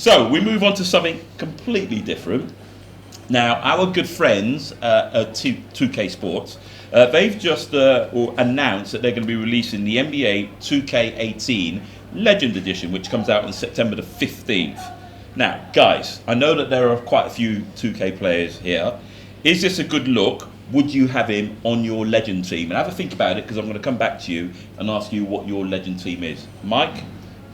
So we move on to something completely different. Now, our good friends at 2K Sports, they've just announced that they're going to be releasing the NBA 2K18 Legend Edition, which comes out on September the 15th. Now, guys, I know that there are quite a few 2K players here. Is this a good look? Would you have him on your Legend team? And have a think about it, because I'm going to come back to you and ask you what your Legend team is. Mike?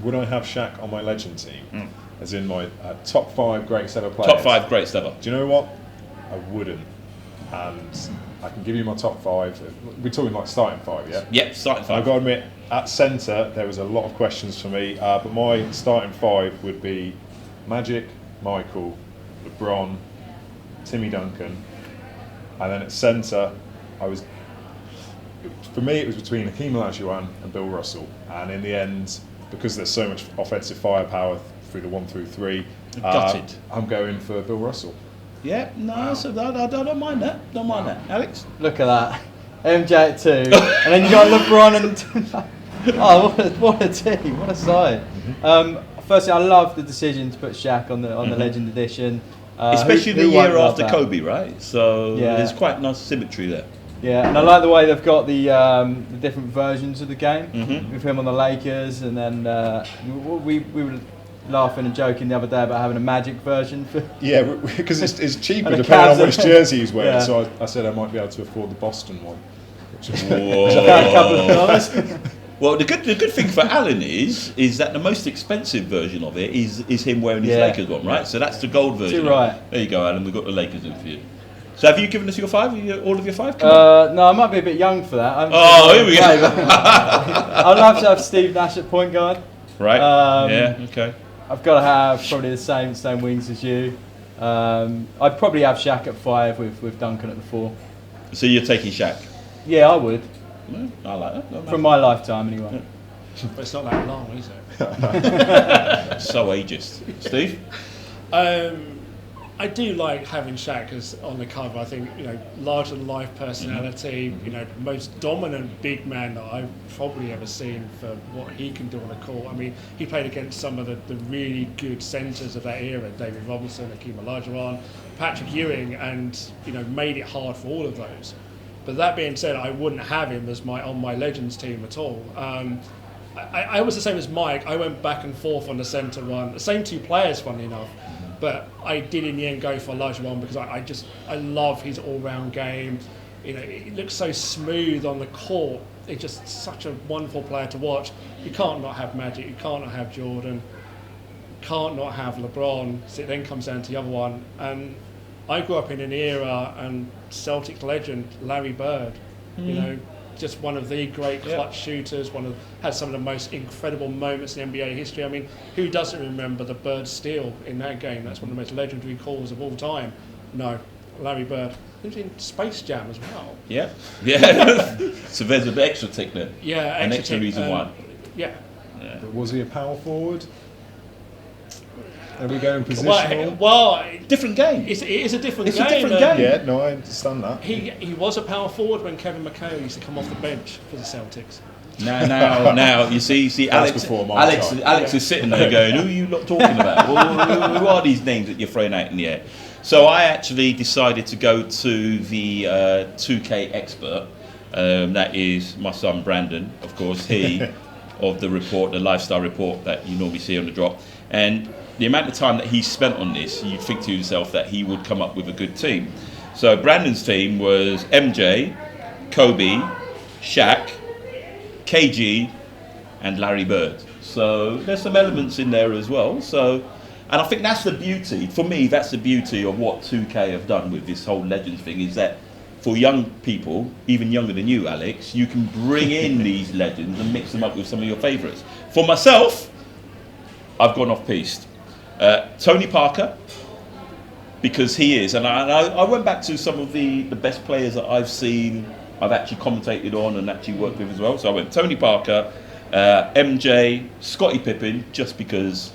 Would I have Shaq on my Legend team? As in my top 5 greatest ever players? Top 5 greatest ever. Do you know what? I wouldn't. And I can give you my top 5. We're talking like starting 5, yeah? Yep, starting 5. I've got to admit, at centre, there was a lot of questions for me. But my starting 5 would be Magic, Michael, LeBron, Timmy Duncan. And then at centre, for me, it was between Hakeem Olajuwon and Bill Russell. And in the end, because there's so much offensive firepower through the 1 through 3, I'm going for Bill Russell. Yeah, no, wow. So I don't mind that. Don't mind that. Alex? Look at that. MJ at 2, and then you got LeBron and... oh, what a team, what a side. Firstly, I love the decision to put Shaq on the Legend Edition. Especially the year after Kobe, right? So there's quite nice symmetry there. Yeah, and I like the way they've got the different versions of the game with him on the Lakers, and then we were laughing and joking the other day about having a Magic version. Yeah, because it's cheaper depending on which jersey he's wearing. Yeah. So I said I might be able to afford the Boston one. Which is a couple of dollars. Well, the good thing for Alan is that the most expensive version of it is him wearing his Lakers one, right? So that's the gold version. Too right. There you go, Alan. We've got the Lakers in for you. So have you given us your 5? All of your 5? No, I might be a bit young for that. Here we go. I'd love to have Steve Nash at point guard. Right. Okay. I've got to have probably the same wings as you. I'd probably have Shaq at 5 with Duncan at the 4. So you're taking Shaq? Yeah, I would. I like that. From my lifetime, anyway. But it's not that long, is it? So ageist. Steve? I do like having Shaq as on the cover. I think, larger than life personality, most dominant big man that I've probably ever seen for what he can do on the court. I mean, he played against some of the really good centres of that era, David Robinson, Hakeem Olajuwon, Patrick Ewing, and made it hard for all of those. But that being said, I wouldn't have him as on my Legends team at all. I was the same as Mike. I went back and forth on the centre run. The same 2 players, funnily enough. But I did in the end go for Olajuwon because I love his all-round game. It looks so smooth on the court. It's just such a wonderful player to watch. You can't not have Magic. You can't not have Jordan. Can't not have LeBron. So it then comes down to the other one. And I grew up in an era and Celtic legend Larry Bird. Just one of the great clutch shooters, had some of the most incredible moments in NBA history. I mean, who doesn't remember the Bird steal in that game? That's one of the most legendary calls of all time. No, Larry Bird. He was in Space Jam as well. Yeah. So there's an extra tick there. Yeah, an extra reason why. Yeah. But was he a power forward? Are we going positional? Well, different game. It is a different game. It's a different game. Yeah, no, I understand that. He was a power forward when Kevin McHale used to come off the bench for the Celtics. Now, you see, Alex is sitting there going, "Who are you not talking about? Who are these names that you're throwing out in the air?" So I actually decided to go to the 2K expert. That is my son Brandon, of course. He of the report, the lifestyle report that you normally see on the Drop, and the amount of time that he spent on this, you'd think to yourself that he would come up with a good team. So Brandon's team was MJ, Kobe, Shaq, KG, and Larry Bird. So there's some elements in there as well. So, and I think that's the beauty, for me, that's the beauty of what 2K have done with this whole Legends thing, is that for young people, even younger than you, Alex, you can bring in these legends and mix them up with some of your favourites. For myself, I've gone off-piste. Tony Parker, because he is, and I went back to some of the best players that I've seen, I've actually commentated on and actually worked with as well. So I went Tony Parker, MJ, Scottie Pippen, just because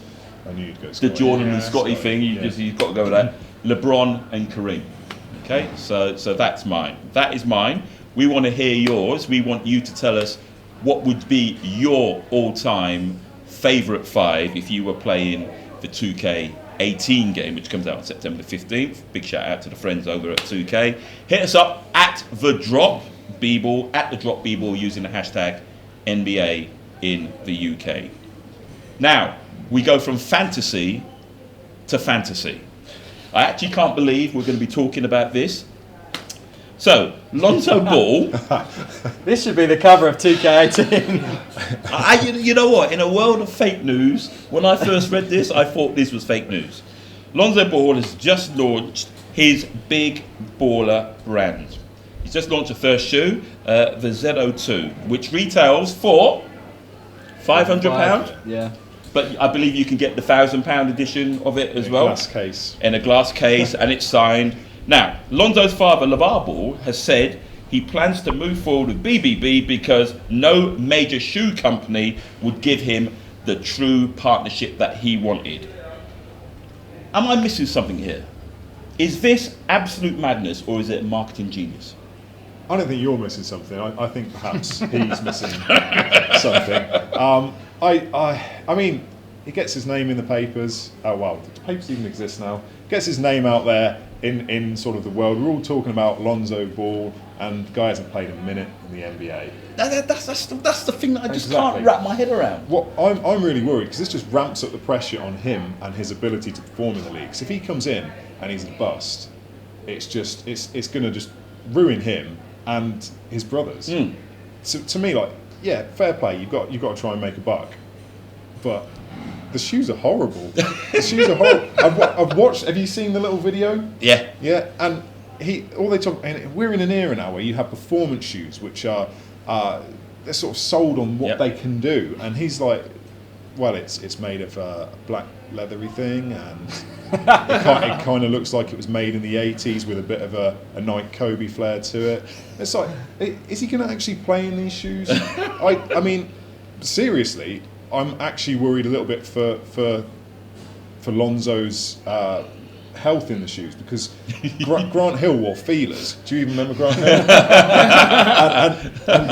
I knew you'd go the Jordan and Scottie thing, you've got to go with that. LeBron and Kareem. Okay, so that's mine. That is mine. We want to hear yours. We want you to tell us what would be your all-time favourite 5 if you were playing the 2K18 game, which comes out on September the 15th. Big shout out to the friends over at 2K. Hit us up at the Drop BBall, using the hashtag NBA in the UK. Now, we go from fantasy to fantasy. I actually can't believe we're going to be talking about this. So, Lonzo Ball. This should be the cover of 2K18. You know what? In a world of fake news, when I first read this, I thought this was fake news. Lonzo Ball has just launched his Big Baller brand. He's just launched a first shoe, the Z02, which retails for £500. Yeah. But I believe you can get the £1,000 edition of it as well. Glass case. In a glass case, and it's signed. Now, Lonzo's father, LeVar Ball, has said he plans to move forward with BBB because no major shoe company would give him the true partnership that he wanted. Am I missing something here? Is this absolute madness, or is it marketing genius? I don't think you're missing something. I think perhaps he's missing something. I mean, he gets his name in the papers. Oh well, the papers even exist now. Gets his name out there in sort of the world. We're all talking about Lonzo Ball, and the guy hasn't played a minute in the NBA. That's the thing that I just can't wrap my head around. What I'm really worried, because this just ramps up the pressure on him and his ability to perform in the league. 'Cause if he comes in and he's a bust, it's going to just ruin him and his brothers. So to me, like, yeah, fair play. You've got to try and make a buck, but the shoes are horrible. The shoes are horrible. I've watched. Have you seen the little video? Yeah. Yeah, and and we're in an era now where you have performance shoes, which are they're sort of sold on what they can do, and he's like, well, it's made of a black leathery thing, and it kind of looks like it was made in the 80s with a bit of a Nike Kobe flair to it. It's like, is he going to actually play in these shoes? I mean, seriously, I'm actually worried a little bit for Lonzo's health in the shoes, because Grant Hill wore feelers. Do you even remember Grant Hill? and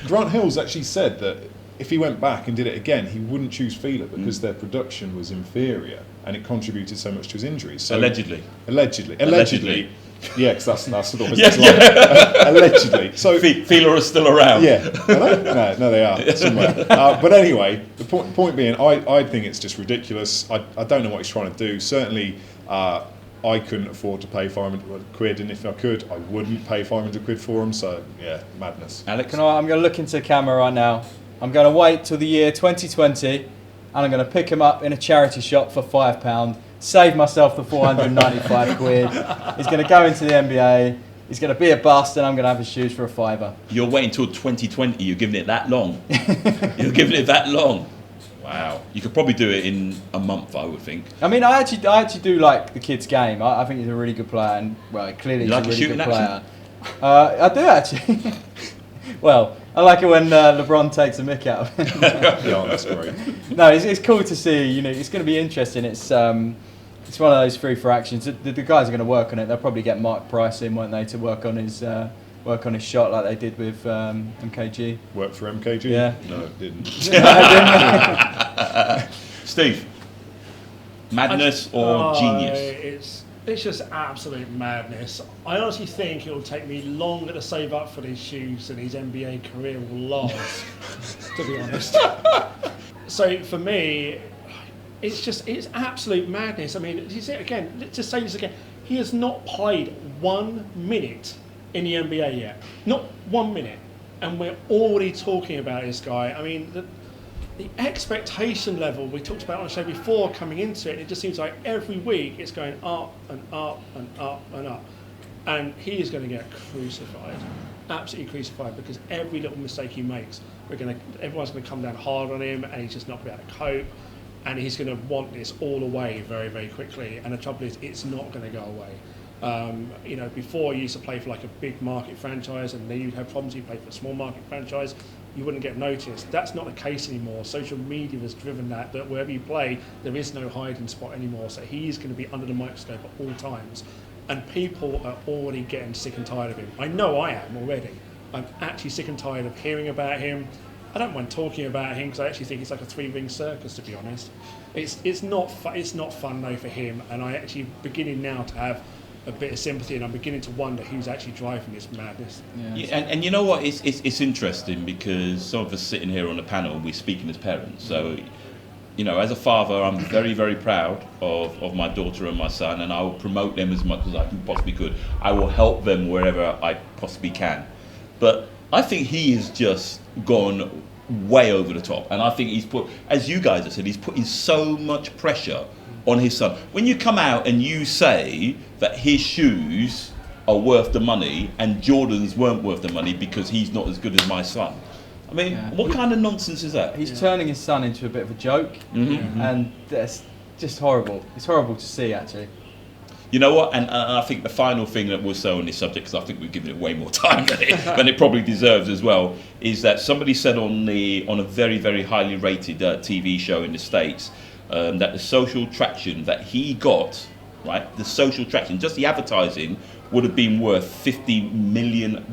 Grant Hill's actually said that if he went back and did it again, he wouldn't choose feeler because their production was inferior and it contributed so much to his injuries. So Allegedly. Yeah, because that's sort of like. Allegedly. So feeler is still around. Yeah. No, they are somewhere. But anyway, the point being, I think it's just ridiculous. I don't know what he's trying to do. Certainly, I couldn't afford to pay £500, and if I could, I wouldn't pay £500 for them. So yeah, madness. Alex, I'm going to look into the camera right now. I'm going to wait till the year 2020, and I'm going to pick him up in a charity shop for £5. Save myself the £495. He's going to go into the NBA. He's going to be a bust, and I'm going to have his shoes for £5. You're waiting till 2020. You're giving it that long. You're giving it that long. Wow. You could probably do it in a month, I would think. I mean, I actually do like the kid's game. I think he's a really good player, and well, clearly he's a really good player. I do actually. Well, I like it when LeBron takes a mick out of him. Yeah, that's great. No, it's cool to see. You know, it's going to be interesting. It's one of those free for actions. The guys are going to work on it. They'll probably get Mark Price in, won't they, to work on his shot like they did with MKG. Worked for MKG? Yeah. No, it didn't. Steve, madness or genius? It's just absolute madness. I honestly think it will take me longer to save up for these shoes than his NBA career will last, to be honest. So for me, it's absolute madness. I mean, you see, again, let's just say this again. He has not played 1 minute in the NBA yet. Not 1 minute. And we're already talking about this guy. I mean, the expectation level we talked about on the show before coming into it just seems like every week it's going up and up and up and up, and he is going to get crucified, absolutely crucified, because every little mistake he makes, everyone's going to come down hard on him, and he's just not going to be able to cope, and he's going to want this all away very, very quickly. And the trouble is, it's not going to go away. Before you used to play for like a big market franchise, and then you'd have problems. You play for a small market franchise, you wouldn't get noticed. That's not the case anymore. Social media has driven that wherever you play, there is no hiding spot anymore. So he is going to be under the microscope at all times, and people are already getting sick and tired of him. I know I am already. I'm actually sick and tired of hearing about him. I don't mind talking about him because I actually think it's like a three-ring circus, to be honest. It's not fun though for him, and I actually beginning now to have a bit of sympathy, and I'm beginning to wonder who's actually driving this madness. Yeah, and you know what? It's interesting because some of us sitting here on the panel, we're speaking as parents. So, you know, as a father, I'm very, very proud of my daughter and my son, and I will promote them as much as I can possibly could. I will help them wherever I possibly can. But I think he has just gone way over the top, and I think he's put, as you guys have said, he's putting so much pressure on his son. When you come out and you say that his shoes are worth the money and Jordan's weren't worth the money because he's not as good as my son, I mean, what kind of nonsense is that? He's turning his son into a bit of a joke, and that's just horrible. It's horrible to see, actually. You know what? And I think the final thing that we'll say on this subject, because I think we've given it way more time than it probably deserves as well, is that somebody said on a very, very highly rated TV show in the States that the social traction that he got, right, the social traction, just the advertising, would have been worth $50 million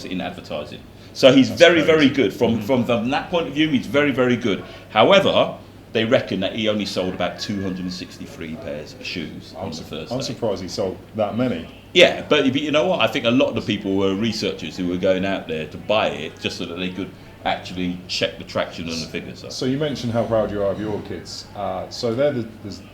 in advertising. So he's very, very good. From that point of view, he's very, very good. However, they reckon that he only sold about 263 pairs of shoes on the first day. I'm surprised he sold that many. Yeah, but you know what? I think a lot of the people were researchers who were going out there to buy it just so that they could actually check the traction on the figures. So you mentioned how proud you are of your kids. So they're the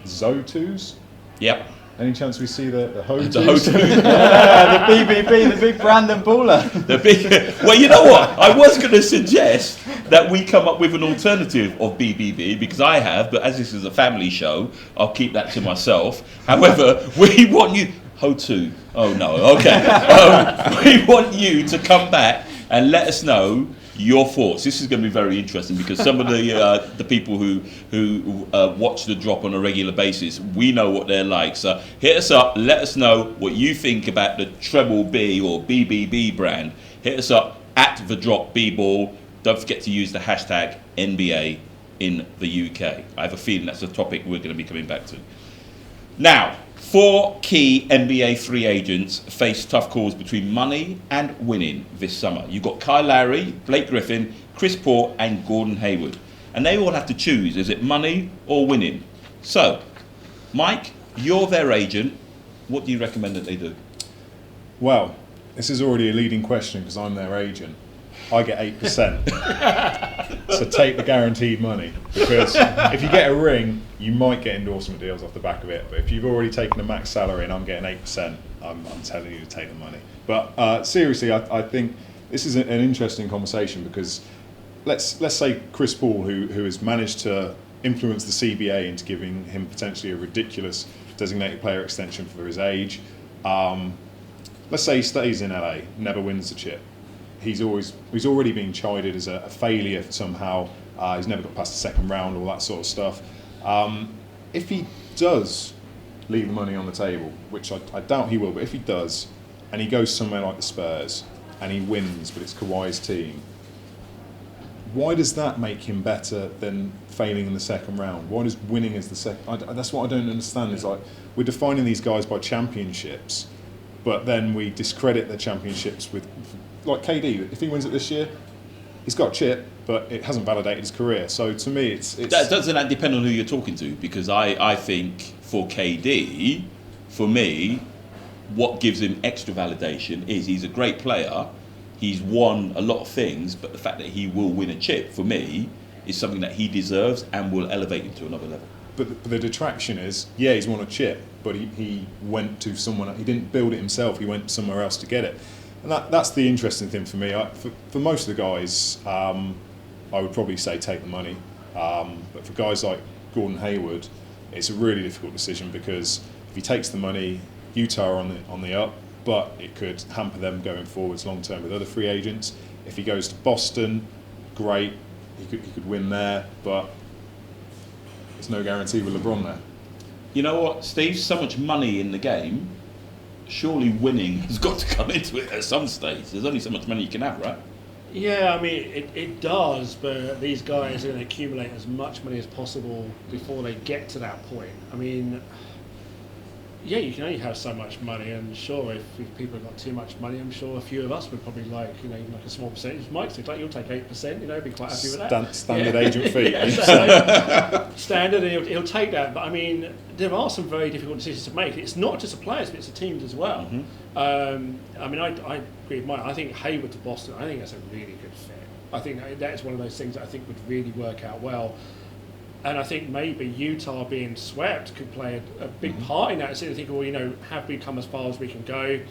Zo2s? Yep. Any chance we see the Ho2s? The Ho2s. Yeah, the BBB, the big Brandon Baller. Well, you know what? I was going to suggest that we come up with an alternative of BBB because I have, but as this is a family show, I'll keep that to myself. However, we want you... Ho2. Oh, no. Okay. We want you to come back and let us know your thoughts. This is going to be very interesting because some of the people who watch the drop on a regular basis, we know what they're like. So hit us up, let us know what you think about the Treble B or BBB brand. Hit us up at the Drop BBall. Don't forget to use the hashtag NBA in the UK. I have a feeling that's a topic we're going to be coming back to. Now, 4 key NBA free agents face tough calls between money and winning this summer. You've got Kyle Lowry, Blake Griffin, Chris Paul and Gordon Hayward. And they all have to choose, is it money or winning? So, Mike, you're their agent. What do you recommend that they do? Well, this is already a leading question because I'm their agent. I get 8%. So take the guaranteed money. Because if you get a ring, you might get endorsement deals off the back of it. But if you've already taken a max salary and I'm getting 8%, I'm telling you to take the money. But seriously, I think this is an interesting conversation because let's say Chris Paul, who has managed to influence the CBA into giving him potentially a ridiculous designated player extension for his age. Let's say he stays in LA, never wins the chip. He's already been chided as a failure somehow. He's never got past the second round, all that sort of stuff. If he does leave the money on the table, which I doubt he will, but if he does, and he goes somewhere like the Spurs and he wins, but it's Kawhi's team, why does that make him better than failing in the second round? Why does winning as the second? That's what I don't understand. Is like we're defining these guys by championships, but then we discredit their championships with. Like KD, if he wins it this year, he's got a chip, but it hasn't validated his career. So to me, it's doesn't that depend on who you're talking to? Because I think for KD, for me, what gives him extra validation is he's a great player. He's won a lot of things, but the fact that he will win a chip, for me, is something that he deserves and will elevate him to another level. But the detraction is, yeah, he's won a chip, but he went to someone. He didn't build it himself. He went somewhere else to get it. And that's the interesting thing for me. For most of the guys, I would probably say take the money. But for guys like Gordon Hayward, it's a really difficult decision because if he takes the money, Utah are on the up, but it could hamper them going forwards long term with other free agents. If he goes to Boston, great, he could win there, but there's no guarantee with LeBron there. You know what, Steve? So much money in the game. Surely winning has got to come into it at some stage. There's only so much money you can have, right? Yeah, I mean, it does, but these guys are going to accumulate as much money as possible before they get to that point. I mean, yeah, you can only have so much money, and sure, if people have got too much money, I'm sure a few of us would probably like, even like a small percentage. Mike's like, you'll take 8%, be quite happy with that. Standard agent fee. Standard, and he'll take that. But I mean, there are some very difficult decisions to make. It's not just the players, but it's the teams as well. Mm-hmm. I mean, I agree with Mike. I think Hayward to Boston, I think that's a really good fit. I think that is one of those things that I think would really work out well. And I think maybe Utah being swept could play a big part in that. So you think, well, have we come as far as we can go?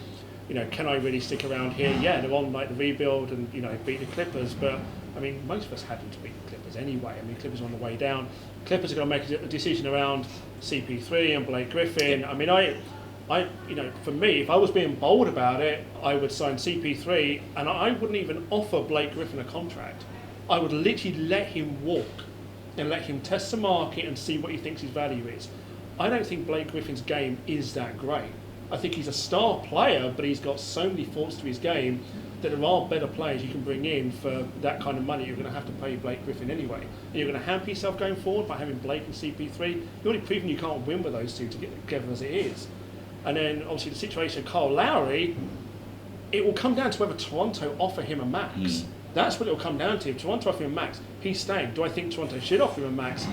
Can I really stick around here? Yeah, they're on like the rebuild and beat the Clippers, but I mean, most of us had them to beat the Clippers anyway. I mean, Clippers are on the way down. Clippers are going to make a decision around CP3 and Blake Griffin. I mean, for me, if I was being bold about it, I would sign CP3, and I wouldn't even offer Blake Griffin a contract. I would literally let him walk and let him test the market and see what he thinks his value is. I don't think Blake Griffin's game is that great. I think he's a star player, but he's got so many faults to his game that there are better players you can bring in for that kind of money. You're going to have to pay Blake Griffin anyway. And you're going to hamper yourself going forward by having Blake and CP3. You've already proven you can't win with those two together as it is. And then obviously the situation of Kyle Lowry, it will come down to whether Toronto offer him a max. That's what it will come down to. If Toronto offer him a max, he's staying. Do I think Toronto should offer him a max?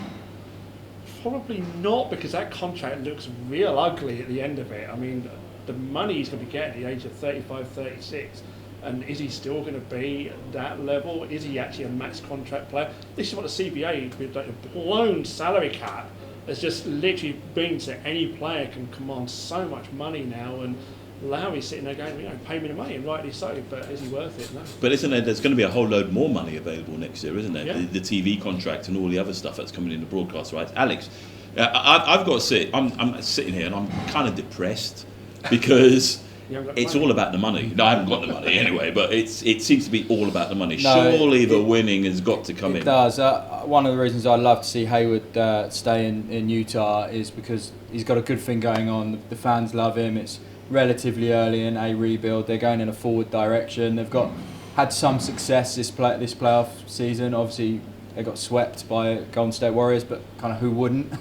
Probably not, because that contract looks real ugly at the end of it. I mean, the money he's going to be getting at the age of 35, 36, and is he still going to be at that level? Is he actually a max contract player? This is what the CBA, with like a blown salary cap, has just literally been to any player can command so much money now, and Lowry's sitting there going, pay me the money, and rightly so, but is he worth it? No. But isn't there, there's going to be a whole load more money available next year, isn't there? Yeah. The TV contract and all the other stuff that's coming in the broadcast rights. Alex, I've got to say, I'm sitting here and I'm kind of depressed because it's all about the money. No, I haven't got the money anyway, but it seems to be all about the money. No, Surely the winning has got to come in. It does. One of the reasons I love to see Hayward stay in Utah is because he's got a good thing going on. The fans love him. It's relatively early in a rebuild. They're going in a forward direction. They've had some success this playoff season. Obviously, they got swept by Golden State Warriors, but kind of who wouldn't?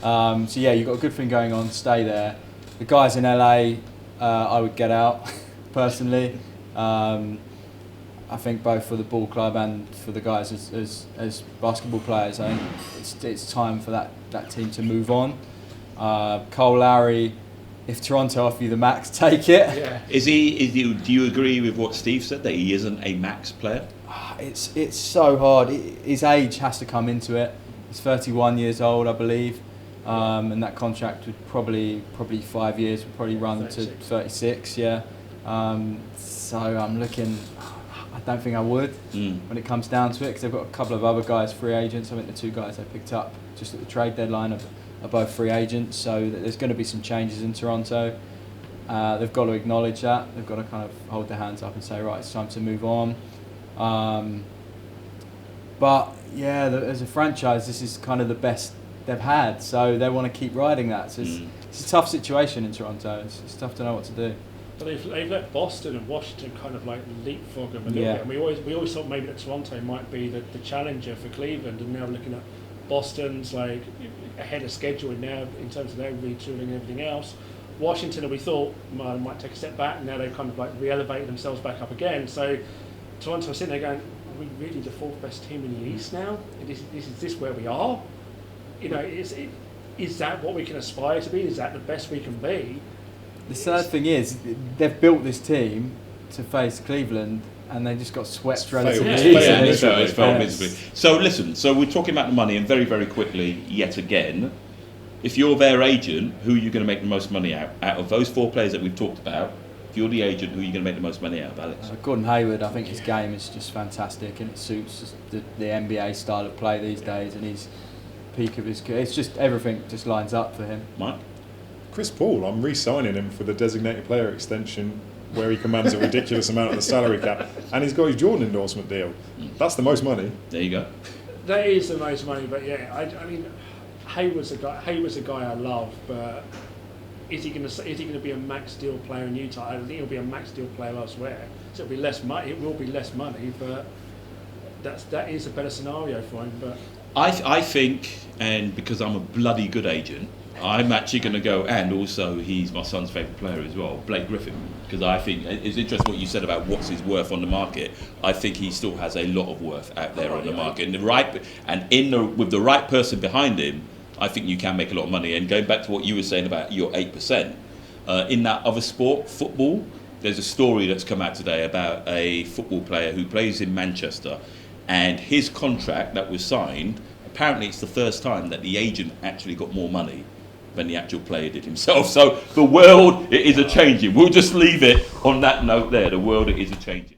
So yeah, you've got a good thing going on. Stay there. The guys in LA, I would get out personally. I think both for the ball club and for the guys as basketball players, I think it's time for that team to move on. Cole Lowry, if Toronto offer you the max, take it. Yeah. Do you agree with what Steve said, that he isn't a max player? It's so hard. His age has to come into it. He's 31 years old, I believe, and that contract would probably 5 years would probably run 36. To 36. Yeah. So I'm looking. I don't think I would when it comes down to it, because they've got a couple of other guys, free agents. I think the two guys they picked up just at the trade deadline are both free agents, so there's going to be some changes in Toronto. They've got to acknowledge that. They've got to kind of hold their hands up and say, right, it's time to move on. But yeah, as a franchise, this is kind of the best they've had, so they want to keep riding that. So it's a tough situation in Toronto. It's tough to know what to do. But they've let Boston and Washington kind of like leapfrog them a little bit. And we always thought maybe that Toronto might be the challenger for Cleveland, and now looking at Boston's like ahead of schedule now in terms of their retooling and everything else. Washington, we thought might take a step back, and now they've kind of like re-elevated themselves back up again. So Toronto are sitting there going, are we really the fourth best team in the East now? Is this where we are? Is that what we can aspire to be? Is that the best we can be? The sad thing is, they've built this team to face Cleveland, and they just got swept relatively easily. It's failed miserably. So listen, we're talking about the money, and very, very quickly, yet again, if you're their agent, who are you going to make the most money out of those four players that we've talked about? If you're the agent, who are you going to make the most money out of, Alex? Gordon Hayward, I think his game is just fantastic, and it suits the NBA style of play these days, and he's peak of his career. It's just everything just lines up for him. Mike? Chris Paul, I'm re-signing him for the designated player extension where he commands a ridiculous amount of the salary cap, and he's got his Jordan endorsement deal. That's the most money. There you go. That is the most money, but yeah, I mean, Hayward's a guy I love, but is he going to be a max deal player in Utah? I think he'll be a max deal player elsewhere. So it'll be less money. It will be less money, but that is a better scenario for him. But I think, and because I'm a bloody good agent, I'm actually going to go, and also he's my son's favourite player as well, Blake Griffin, because I think it's interesting what you said about what's his worth on the market. I think he still has a lot of worth out there on the market, with the right person behind him, I think you can make a lot of money. And going back to what you were saying about your 8%, in that other sport, football, there's a story that's come out today about a football player who plays in Manchester, and his contract that was signed, apparently it's the first time that the agent actually got more money than the actual player did himself. So the world, it is a changing. We'll just leave it on that note there. The world, it is a changing.